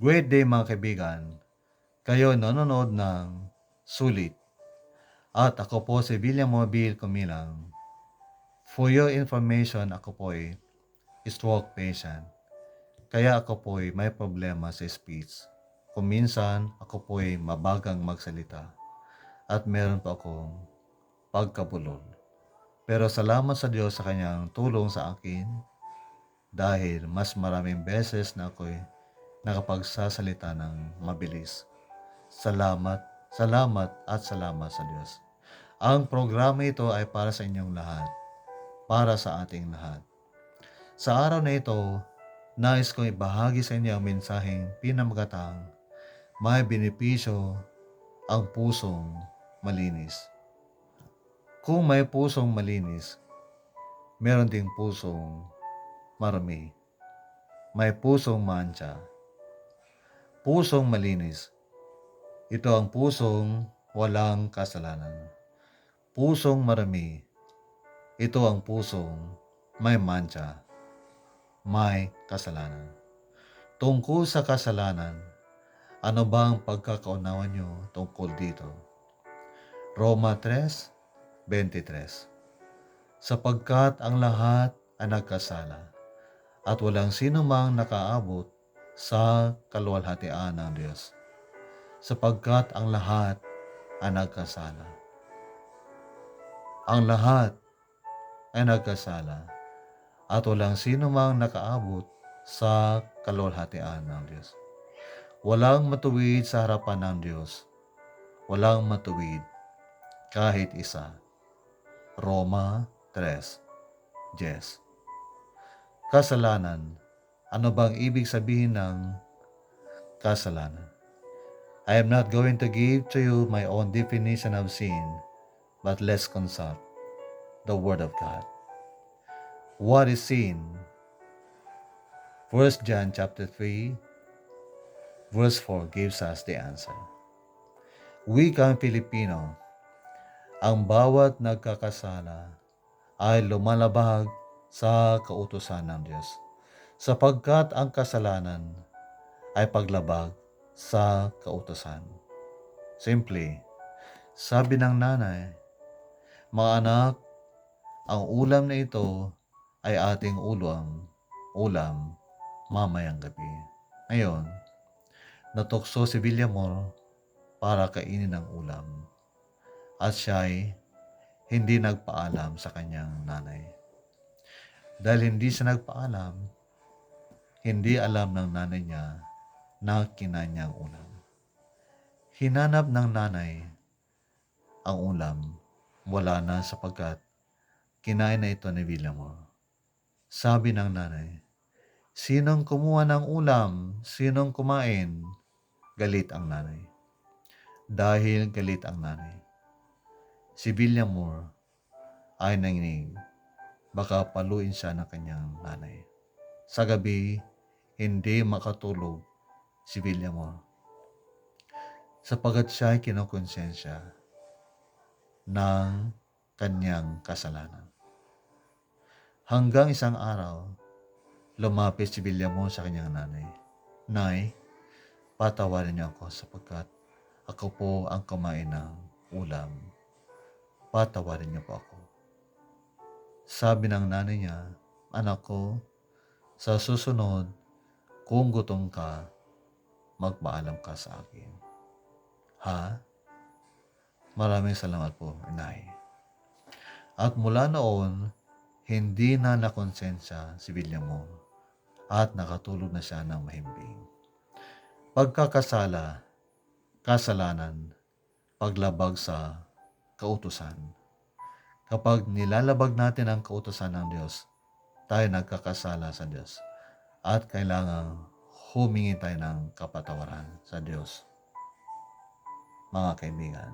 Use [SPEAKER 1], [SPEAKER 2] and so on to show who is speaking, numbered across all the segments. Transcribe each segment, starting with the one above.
[SPEAKER 1] Great day mga kaibigan, kayo nanonood ng Sulit at ako po si William Mobile Kumilang. For your information, ako po ay stroke patient. Kaya ako po ay may problema sa speech. Kung minsan, ako po ay mabagang magsalita at meron po akong pagkabulol. Pero salamat sa Diyos sa kanyang tulong sa akin dahil mas maraming beses na ako'y nakapagsasalita ng mabilis. Salamat, salamat at salamat sa Diyos. Ang programa ito ay para sa inyong lahat, para sa ating lahat. Sa araw na ito, nais kong ibahagi sa inyo ang mensaheng pinamagatang may benepisyo ang pusong malinis. Kung may pusong malinis, meron ding pusong marumi. May pusong mancha. Pusong malinis. Ito ang pusong walang kasalanan. Pusong marami. Ito ang pusong may mancha, may kasalanan. Tungkol sa kasalanan, ano ba ang pagkakaunawa nyo tungkol dito? Roma 3:23. Sapagkat ang lahat ay nagkasala at walang sino mang nakaabot sa kaluwalhatian ng Diyos. Sapagkat ang lahat ay nagkasala. Ang lahat ay nagkasala at walang sino mang nakaabot sa kaluwalhatian ng Diyos. Walang matuwid sa harapan ng Diyos. Walang matuwid kahit isa. Roma 3:10. Kasalanan. Ano bang ibig sabihin ng kasalanan? I am not going to give to you my own definition of sin, but let's consult the Word of God. What is sin? 1 John chapter 3, verse 4 gives us the answer. Wikang Pilipino, ang bawat nagkakasala ay lumalabag sa kautusan ng Diyos, sapagkat ang kasalanan ay paglabag sa kautusan. Simply, sabi ng nanay, mga anak, ang ulam na ito ay ating ulam mamayang gabi. Ngayon, natukso si Villamor para kainin ang ulam at siya'y hindi nagpaalam sa kanyang nanay. Dahil hindi siya nagpaalam, hindi alam ng nanay niya na kinain niya ang ulam. Hinanap ng nanay ang ulam, wala na sapagkat kinain na ito ni Villamor. Sabi ng nanay, sinong kumuha ng ulam? Sinong kumain? Galit ang nanay. Dahil galit ang nanay, si Villamor ay nanginig. Baka paluin siya ng kanyang nanay. Sa gabi, hindi makatulog si Villamor sapagat siya ay kinokonsensya ng kanyang kasalanan. Hanggang isang araw, lumapit si Villamor sa kanyang nanay. Nay, patawarin niyo ako sapagkat ako po ang kumain ng ulam. Patawarin niyo po ako. Sabi ng nanay niya, anak ko, sa susunod, kung gutom ka, magpaalam ka sa akin. Ha? Maraming salamat po, inay. At mula noon, hindi na nakonsensya si Villamor at nakatulog na siya ng mahimbing. Pagkakasala, kasalanan, paglabag sa kautusan. Kapag nilalabag natin ang kautusan ng Diyos, tayo nagkakasala sa Diyos at kailangang humingi tayo ng kapatawaran sa Diyos. Mga kaibigan,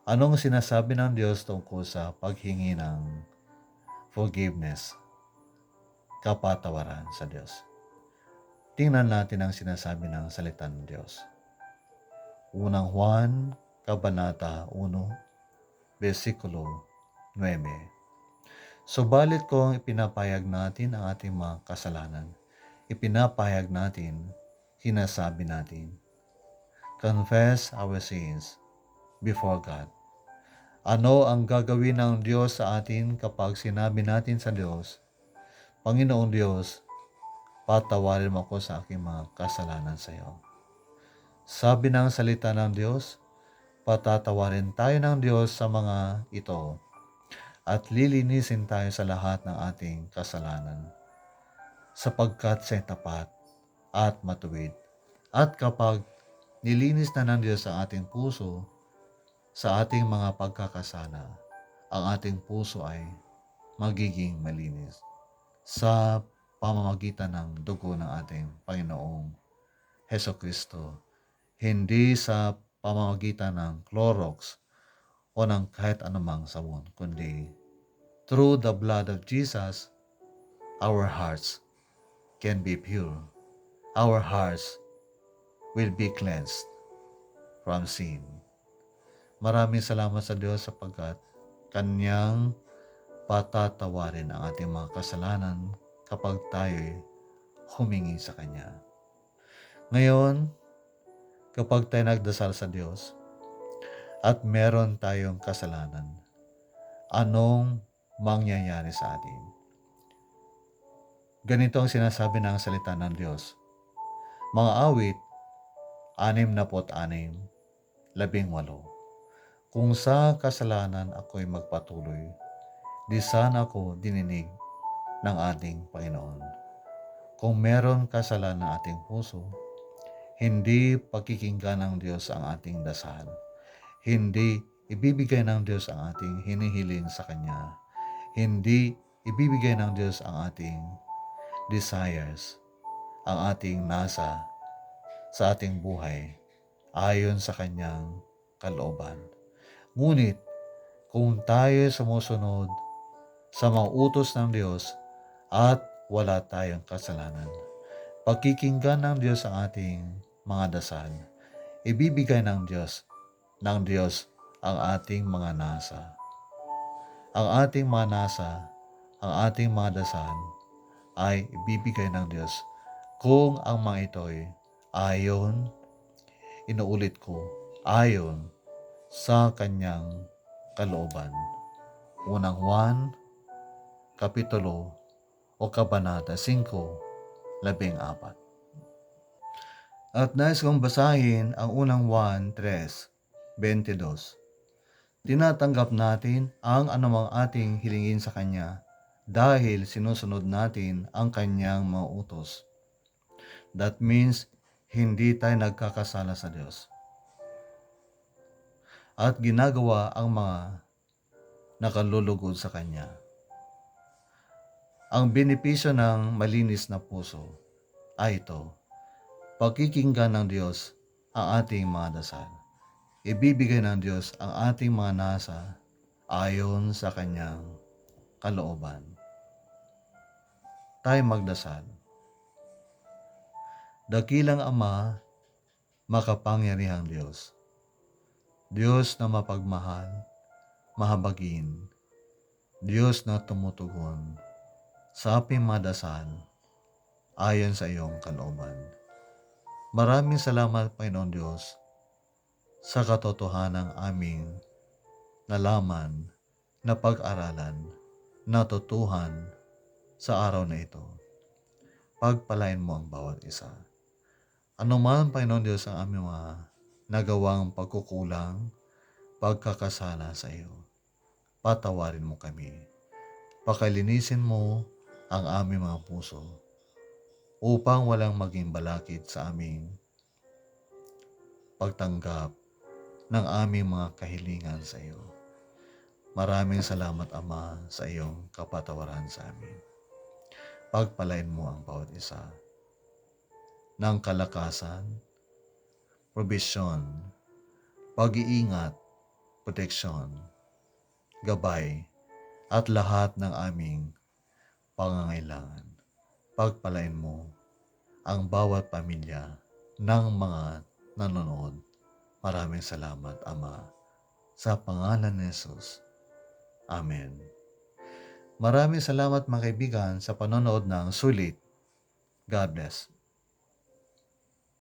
[SPEAKER 1] anong sinasabi ng Diyos tungkol sa paghingi ng forgiveness, kapatawaran sa Diyos? Tingnan natin ang sinasabi ng salita ng Diyos. Unang Juan, Kabanata 1, versikulo 9. Subalit kung ipinapayag natin ang ating mga kasalanan, ipinapayag natin, sinasabi natin. Confess our sins before God. Ano ang gagawin ng Diyos sa atin kapag sinabi natin sa Diyos, Panginoong Diyos, patawarin mo ako sa aking mga kasalanan sa iyo. Sabi ng salita ng Diyos, patatawarin tayo ng Diyos sa mga ito at lilinisin tayo sa lahat ng ating kasalanan sapagkat siya tapat at matuwid. At kapag nilinis na ng Diyos ang ating puso sa ating mga pagkakasala, ang ating puso ay magiging malinis sa pamamagitan ng dugo ng ating Panginoong Hesukristo. Hindi sa pamamagitan ng Clorox o ng kahit anumang sabon, kundi through the blood of Jesus, our hearts can be pure. Our hearts will be cleansed from sin. Maraming salamat sa Diyos sapagkat Kanyang patatawarin ang ating mga kasalanan kapag tayo'y humingi sa Kanya. Ngayon, kapag tayo nagdasal sa Diyos at meron tayong kasalanan, anong mangyayari sa atin? Ganito ang sinasabi ng salita ng Diyos. Mga awit, 66:18. Kung sa kasalanan ako'y magpatuloy, di sana ako dininig ng ating Panginoon. Kung meron kasalanan ng ating puso, hindi pakikinggan ng Diyos ang ating dasal. Hindi ibibigay ng Diyos ang ating hinihiling sa Kanya. Hindi ibibigay ng Diyos ang ating desires, ang ating nasa sa ating buhay ayon sa Kanyang kalooban. Ngunit kung tayo sumusunod sa mga utos ng Diyos at wala tayong kasalanan, pakikinggan ng Diyos ang ating mga dasal, ibibigay ng Diyos ang ating mga nasa. Ang ating mga nasa, ang ating mga dasal ay ibibigay ng Diyos kung ang mga ito'y ayon, inuulit ko, ayon sa Kanyang kalooban. Unang Juan, Kapitulo o Kabanata 5:14. At nais kong basahin ang unang Juan 3:22. Tinatanggap natin ang anumang ating hilingin sa Kanya dahil sinusunod natin ang Kanyang mga utos. That means, hindi tayo nagkakasala sa Diyos. At ginagawa ang mga nakalulugod sa Kanya. Ang benepisyo ng malinis na puso ay ito, pakikinggan ng Diyos ang ating mga dasal. Ibibigay ng Diyos ang ating mga nasa ayon sa Kanyang kalooban. Tayo magdasal. Dakilang Ama, makapangyarihang Diyos, Diyos na mapagmahal, mahabagin, Diyos na tumutugon sa aming mga dasal ayon sa iyong kalooban. Maraming salamat, Panginoon Diyos, sa katotohanang aming nalaman, na pag-aralan, natutuhan sa araw na ito. Pagpalain mo ang bawat isa. Ano man, Panginoon Diyos, ang aming mga nagawang pagkukulang, pagkakasala sa iyo, patawarin mo kami. Pakalinisin mo ang aming mga puso upang walang maging balakid sa aming pagtanggap ng aming mga kahilingan sa iyo. Maraming salamat, Ama, sa iyong kapatawaran sa amin. Pagpalain mo ang bawat isa ng kalakasan, probisyon, pag-iingat, proteksyon, gabay, at lahat ng aming pangangailangan. Pagpalain mo ang bawat pamilya ng mga nanonood. Maraming salamat, Ama, sa pangalan ni Jesus. Amen. Maraming salamat, mga kaibigan, sa panonood ng Sulit. God bless.